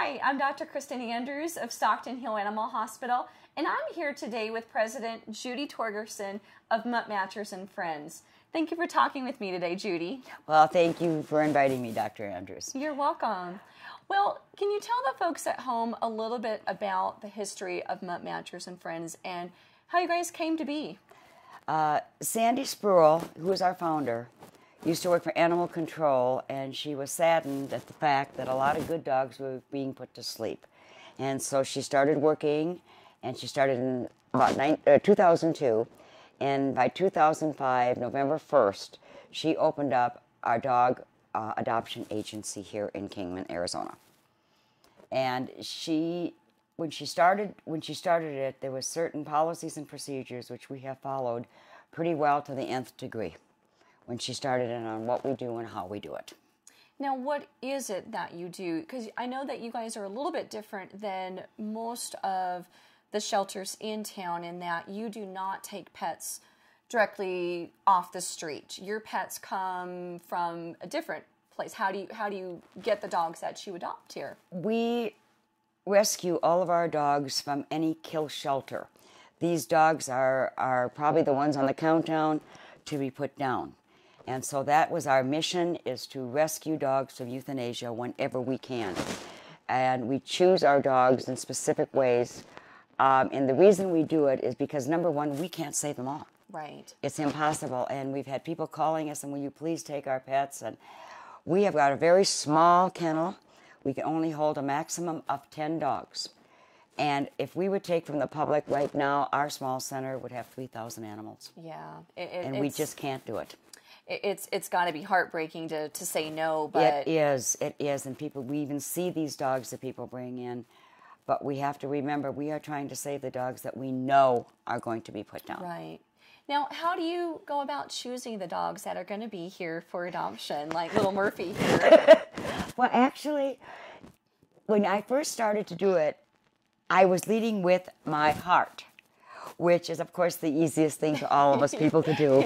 Hi, I'm Dr. Kristen Andrews of Stockton Hill Animal Hospital, and I'm here today with President Judy Torgerson of Mutt Matchers and Friends. Thank you for talking with me today, Judy. Well, thank you for inviting me, Dr. Andrews. You're welcome. Well, can you tell the folks at home a little bit about the history of Mutt Matchers and Friends and how you guys came to be? Sandy Spruill, who is our founder, used to work for Animal Control, and she was saddened at the fact that a lot of good dogs were being put to sleep. And so she started working, and she started in about 2002. And by 2005, November 1st, she opened up our dog adoption agency here in Kingman, Arizona. And when she started it, there were certain policies and procedures which we have followed pretty well to the nth degree when she started it on what we do and how we do it. Now, what is it that you do? Because I know that you guys are a little bit different than most of the shelters in town in that you do not take pets directly off the street. Your pets come from a different place. How do you get the dogs that you adopt here? We rescue all of our dogs from any kill shelter. These dogs are probably the ones on the countdown to be put down. And so that was our mission, is to rescue dogs from euthanasia whenever we can. And we choose our dogs in specific ways. And the reason we do it is because, number one, we can't save them all. Right. It's impossible. And we've had people calling us and, will you please take our pets? And we have got a very small kennel. We can only hold a maximum of 10 dogs. And if we would take from the public right now, our small center would have 3,000 animals. Yeah. And we just can't do it. It's got to be heartbreaking to say no, but... It is, and we even see these dogs that people bring in, but we have to remember we are trying to save the dogs that we know are going to be put down. Right. Now, how do you go about choosing the dogs that are going to be here for adoption, like little Murphy here? Well, actually, when I first started to do it, I was leading with my heart, which is, of course, the easiest thing for all of us people to do.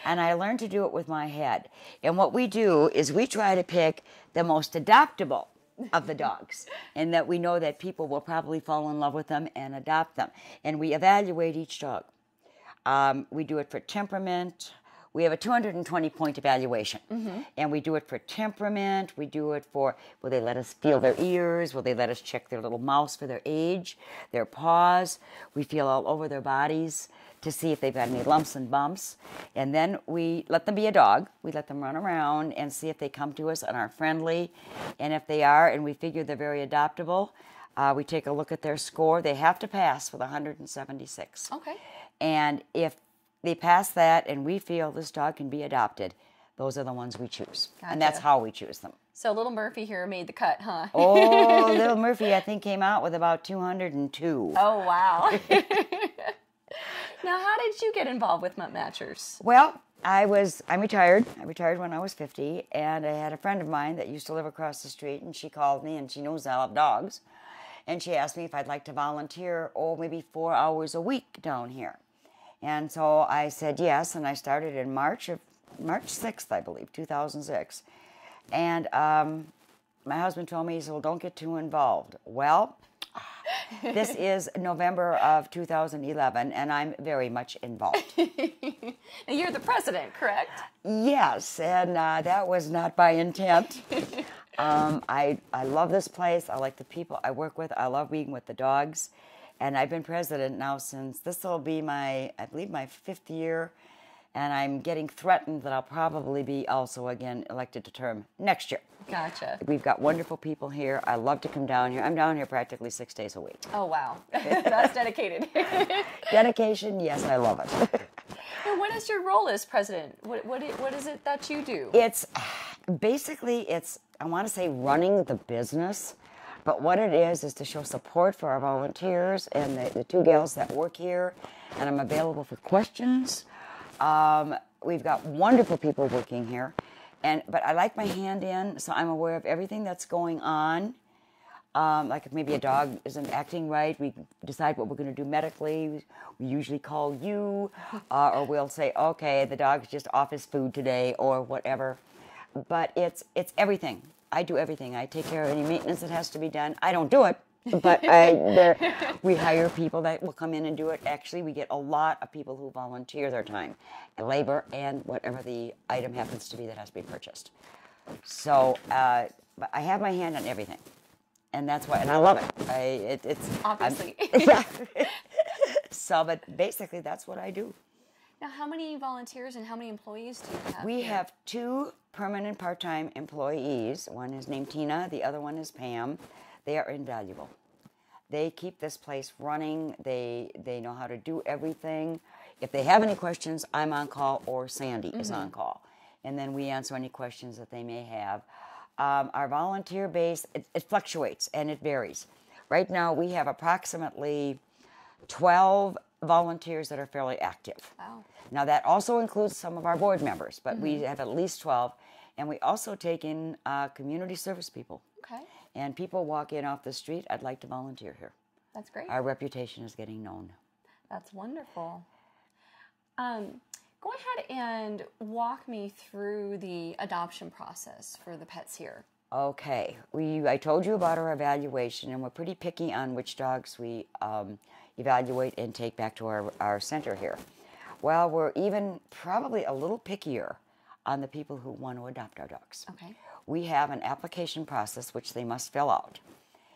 And I learned to do it with my head. And what we do is we try to pick the most adoptable of the dogs, and that we know that people will probably fall in love with them and adopt them. And we evaluate each dog. We do it for temperament. We have a 220-point evaluation. Mm-hmm. And we do it for temperament. We do it for, will they let us feel their ears? Will they let us check their little mouths for their age, their paws? We feel all over their bodies to see if they've got any lumps and bumps. And then we let them be a dog. We let them run around and see if they come to us and are friendly. And if they are, and we figure they're very adoptable, we take a look at their score. They have to pass with 176. Okay. And if they pass that and we feel this dog can be adopted, those are the ones we choose. Gotcha. And that's how we choose them. So little Murphy here made the cut, huh? Oh, little Murphy, I think, came out with about 202. Oh, wow. Now, how did you get involved with Mutt Matchers? Well, I'm retired. I retired when I was 50, and I had a friend of mine that used to live across the street, and she called me, and she knows I love dogs, and she asked me if I'd like to volunteer, maybe 4 hours a week down here. And so I said yes, and I started in March 6th, I believe, 2006. And my husband told me, he said, well, don't get too involved. Well, this is November of 2011, and I'm very much involved. And you're the president, correct? Yes, and that was not by intent. I love this place. I like the people I work with. I love being with the dogs. And I've been president now since, this will be I believe my 5th year. And I'm getting threatened that I'll probably be also again elected to term next year. Gotcha. We've got wonderful people here. I love to come down here. I'm down here practically 6 days a week. Oh, wow. That's dedicated. Dedication, yes, I love it. And what is your role as president? What is it that you do? It's basically, I want to say running the business. But what it is to show support for our volunteers and the 2 gals that work here. And I'm available for questions. We've got wonderful people working here. But I like my hand in, so I'm aware of everything that's going on. Like if maybe a dog isn't acting right, we decide what we're going to do medically. We usually call you, or we'll say, okay, the dog's just off his food today, or whatever. But it's everything. I do everything. I take care of any maintenance that has to be done. I don't do it, but we hire people that will come in and do it. Actually, we get a lot of people who volunteer their time, labor, and whatever the item happens to be that has to be purchased. So but I have my hand on everything, and that's why, and I love it. It's obviously. Yeah. So, but basically, that's what I do. Now, how many volunteers and how many employees do you have? We here? have 2 permanent part-time employees. One is named Tina. The other one is Pam. They are invaluable. They keep this place running. They know how to do everything. If they have any questions, I'm on call, or Sandy is on call. And then we answer any questions that they may have. Our volunteer base, it fluctuates and it varies. Right now, we have approximately 12 volunteers that are fairly active. Wow. Now, that also includes some of our board members, but we have at least 12. And we also take in community service people. Okay. And people walk in off the street, I'd like to volunteer here. That's great. Our reputation is getting known. That's wonderful. Go ahead and walk me through the adoption process for the pets here. Okay. I told you about our evaluation, and we're pretty picky on which dogs we evaluate and take back to our center here. Well, we're even probably a little pickier on the people who want to adopt our dogs. Okay. We have an application process which they must fill out.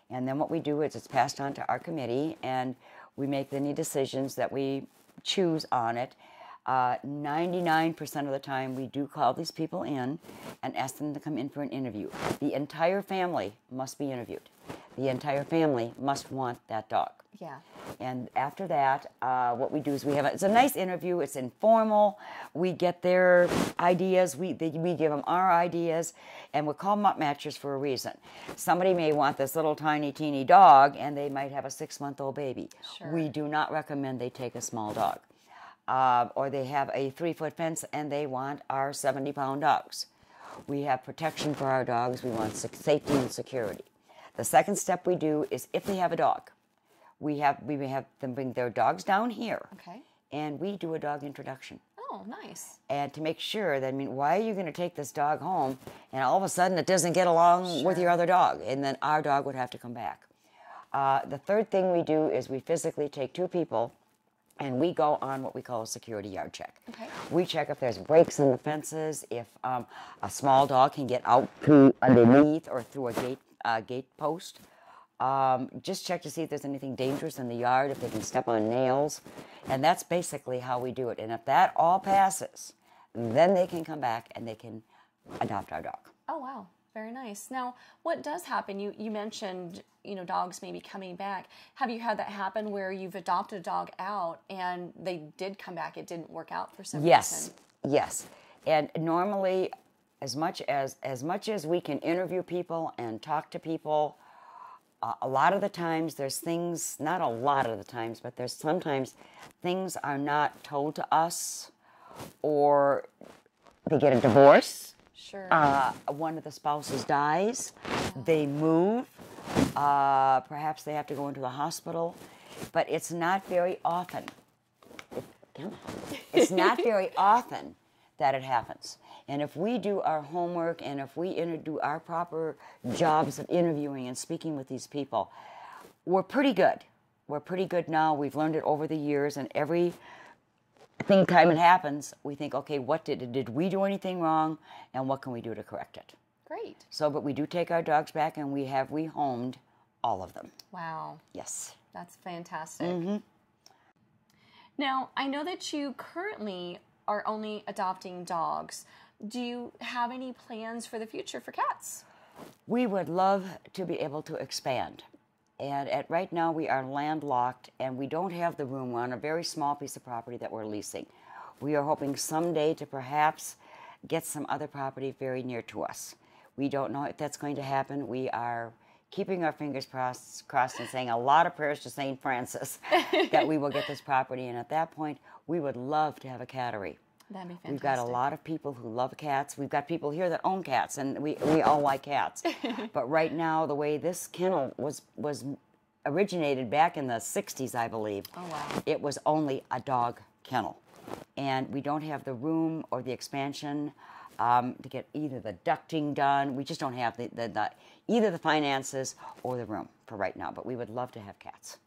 And then what we do is it's passed on to our committee, and we make any decisions that we choose on it. 99% of the time, we do call these people in and ask them to come in for an interview. The entire family must be interviewed. The entire family must want that dog. Yeah. And after that, what we do is it's a nice interview. It's informal. We get their ideas. We give them our ideas. And we're called Mutt Matchers for a reason. Somebody may want this little tiny, teeny dog, and they might have a 6-month-old baby. Sure. We do not recommend they take a small dog. Or they have a 3-foot fence, and they want our 70-pound dogs. We have protection for our dogs. We want safety and security. The second step we do is if they have a dog, we may have them bring their dogs down here. Okay. And we do a dog introduction. Oh, nice. And to make sure that, why are you going to take this dog home and all of a sudden it doesn't get along with your other dog? And then our dog would have to come back. The third thing we do is we physically take 2 people and we go on what we call a security yard check. Okay. We check if there's breaks in the fences, if a small dog can get out through underneath or through a gate post. Just check to see if there's anything dangerous in the yard, if they can step on nails. And that's basically how we do it. And if that all passes, then they can come back and they can adopt our dog. Oh, wow. Very nice. Now, what does happen? You mentioned, dogs maybe coming back. Have you had that happen where you've adopted a dog out and they did come back? It didn't work out for some reason? Yes. And normally, as much as we can interview people and talk to people, a lot of the times there's things, not a lot of the times, but there's sometimes things are not told to us, or they get a divorce. Sure. One of the spouses dies. They move. Perhaps they have to go into the hospital. But it's not very often. It's not very often that it happens. And if we do our homework and if we do our proper jobs of interviewing and speaking with these people, we're pretty good. We're pretty good now. We've learned it over the years, and every time it happens, we think, okay, did we do anything wrong, and what can we do to correct it? Great. But we do take our dogs back, and we have rehomed all of them. Wow. Yes. That's fantastic. Mm-hmm. Now, I know that you currently are only adopting dogs. Do you have any plans for the future for cats? We would love to be able to expand. And right now we are landlocked and we don't have the room. We're on a very small piece of property that we're leasing. We are hoping someday to perhaps get some other property very near to us. We don't know if that's going to happen. We are keeping our fingers crossed and saying a lot of prayers to St. Francis that we will get this property. And at that point, we would love to have a cattery. That'd be fantastic. We've got a lot of people who love cats. We've got people here that own cats, and we all like cats. But right now, the way this kennel was originated back in the 60s, I believe, it was only a dog kennel. And we don't have the room or the expansion to get either the ducting done. We just don't have either the finances or the room for right now, but we would love to have cats.